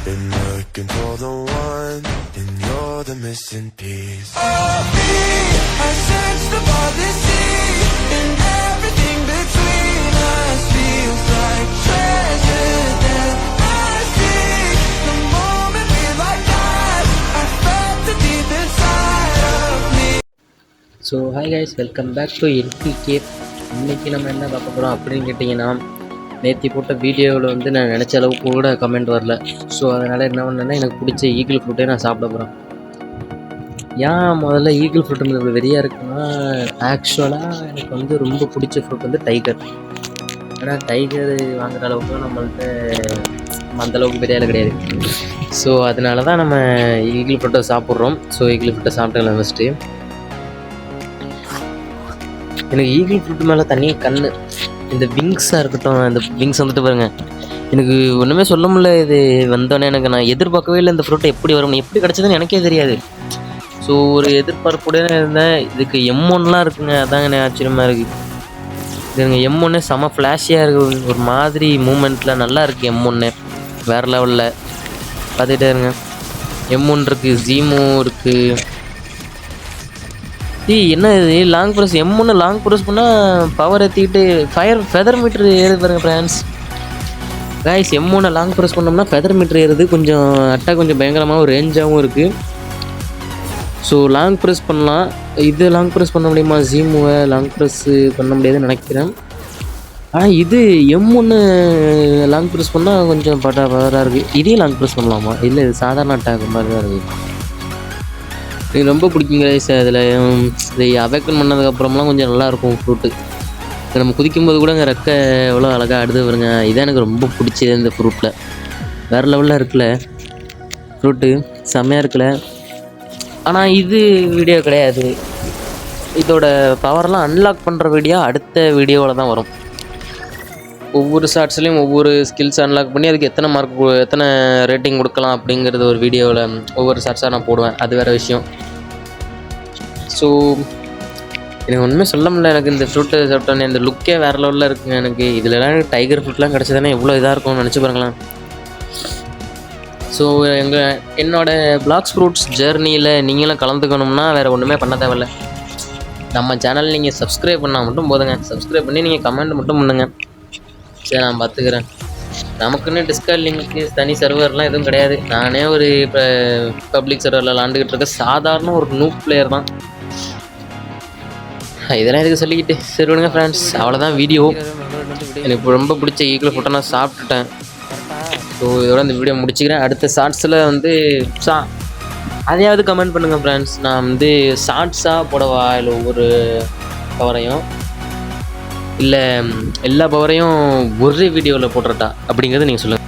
Been looking for the one, and you're the missing piece. I searched above the sea, and everything between us feels like treasure that I see. The moment we like that, I felt the deep inside of me. So hi guys, welcome back to NPK. இன்றைக்கி நம்ம என்ன பார்க்க போகிறோம் அப்படின்னு கேட்டிங்கன்னா, நேற்று போட்ட வீடியோவில் வந்து நான் நினச்ச அளவுக்கு கூட கமெண்ட் வரல. ஸோ அதனால் என்ன பண்ணேன்னா, எனக்கு பிடிச்ச ஈகிள் ஃப்ரூட்டே நான் சாப்பிட போகிறேன். ஏன் முதல்ல ஈகிள் ஃப்ரூட் இவ்வளோ வெறியாக இருக்குன்னா, ஆக்சுவலாக எனக்கு வந்து ரொம்ப பிடிச்ச ஃப்ரூட் வந்து டைகர். ஆனால் டைகர் வாங்குகிற அளவுக்குலாம் நம்மள்கிட்ட அந்தளவுக்கு பெரிய ஆள் கிடையாது. ஸோ அதனால தான் நம்ம ஈகிள் ஃப்ரூட்டை சாப்பிட்றோம். ஸோ ஈகிள் ஃப்ரூட்டை சாப்பிட்டுக்கலாம் ஃபஸ்ட்டு. எனக்கு ஈகிள் ஃப்ரூட் மேலே தனியாக கண். இந்த விங்ஸாக இருக்கட்டும், இந்த விங்ஸ் வந்துட்டு பாருங்க, எனக்கு ஒன்றுமே சொல்ல முடியல. இது வந்தோடனே எனக்கு நான் எதிர்பார்க்கவே இல்லை இந்த ஃப்ரூட்டை எப்படி வரும், எப்படி கிடச்சதுன்னு எனக்கே தெரியாது. ஸோ ஒரு எதிர்பார்ப்புடனே இருந்தேன். இதுக்கு M1லாம் இருக்குங்க, அதாங்க எனக்கு ஆச்சரியமாக இருக்குது. இதுங்க M1 செம ஃப்ளாஷியாக இருக்குது, ஒரு மாதிரி மூமெண்ட்டில் நல்லா இருக்குது. M1 வேறு லெவலில் பார்த்துக்கிட்டே இருங்க. M1 இருக்குது, ஜீமோ இருக்குது. என்ன இது long press? M1 long press பண்ணால் பவர் ஏற்றிக்கிட்டு ஃபெதர் மீட்ரு ஏறுது பாருங்கள் friends. Guys, M1 long press பண்ணோம்னா ஃபெதர் மீட்ரு ஏறுது. கொஞ்சம் அட்டாக் கொஞ்சம் பயங்கரமாக ஒரு ரேஞ்சாகவும் இருக்குது. ஸோ லாங் ப்ரெஸ் பண்ணலாம். இது லாங் ப்ரெஸ் பண்ண முடியுமா? ஜீமுவை லாங் ப்ரெஸ்ஸு பண்ண முடியாதுன்னு நினைக்கிறேன். ஆனால் இது M1 லாங் ப்ரெஸ் பண்ணால் கொஞ்சம் பவராக இருக்குது. இதே லாங் ப்ரெஸ் பண்ணலாமா? இல்லை, இது சாதாரண அட்டாக் மாதிரி தான் இருக்குது. எனக்கு ரொம்ப பிடிக்குங்க கைஸ். அதில் இதை அவேக்கன் பண்ணதுக்கப்புறம்லாம் கொஞ்சம் நல்லாயிருக்கும் ஃப்ரூட்டு. நம்ம குதிக்கும்போது கூட இங்கே ரெக்கை எவ்வளோ அழகாக அடுத்து வருங்க. இதான் எனக்கு ரொம்ப பிடிச்சது இந்த ஃப்ரூட்டில். வேறு லெவலில் இருக்குல்ல ஃப்ரூட்டு, செம்மையாக இருக்குல்ல. ஆனால் இது வீடியோ கிடையாது. இதோட பவர்லாம் அன்லாக் பண்ணுற வீடியோ அடுத்த வீடியோவில் தான் வரும். ஒவ்வொரு ஷார்ட்ஸ்லேயும் ஒவ்வொரு ஸ்கில்ஸ் அன்லாக் பண்ணி அதுக்கு எத்தனை மார்க், எத்தனை ரேட்டிங் கொடுக்கலாம் அப்படிங்கிறது ஒரு வீடியோவில் ஒவ்வொரு ஷார்ட்ஸாக நான் போடுவேன். அது வேறு விஷயம். ஸோ எனக்கு ஒன்றுமே சொல்ல முடியல. எனக்கு இந்த ஃப்ரூட்டு சாப்பிட்டோன்னே இந்த லுக்கே வேறு லெவலில் இருக்குங்க. எனக்கு இதிலலாம் டைகர் ஃப்ரூட்லாம் கிடச்சதானே எவ்வளோ இதாக இருக்கும்னு நினச்சி பாருங்களேன். ஸோ என்னோடய பிளாக்ஸ் ஃப்ரூட்ஸ் ஜேர்னியில் நீங்களும் கலந்துக்கணும்னா வேறு ஒன்றுமே பண்ண தேவையில்ல. நம்ம சேனல் நீங்கள் சப்ஸ்கிரைப் பண்ணால் மட்டும் போதுங்க. சப்ஸ்கிரைப் பண்ணி நீங்கள் கமெண்ட் மட்டும் பண்ணுங்க. சரி, நான் பார்த்துக்கிறேன். நமக்குன்னு டிஸ்கார்ட் லிங்க்கு தனி சர்வர்லாம் எதுவும் கிடையாது. நானே ஒரு இப்போ பப்ளிக் சர்வரில் விளாண்டுக்கிட்டு இருக்க சாதாரண ஒரு நூப் பிளேயர் தான். இதெல்லாம் எதுக்கு சொல்லிக்கிட்டு சரி விடுங்க ஃப்ரெண்ட்ஸ். அவ்வளோதான் வீடியோ. எனக்கு ரொம்ப பிடிச்ச ஈகிள் ஃபுட்டை நான் சாப்பிட்டுட்டேன். ஸோ இதோட இந்த வீடியோ முடிச்சுக்கிறேன். அடுத்த ஷார்ட்ஸில் வந்து அதையாவது கமெண்ட் பண்ணுங்கள் ஃப்ரெண்ட்ஸ். நான் வந்து ஷார்ட்ஸாக போடவா, இல்லை ஒவ்வொரு கவரையும், இல்லை எல்லா பவரையும் ஒரே வீடியோவில் போட்டுறட்டா அப்படிங்கிறத நீங்கள் சொல்லுங்கள்.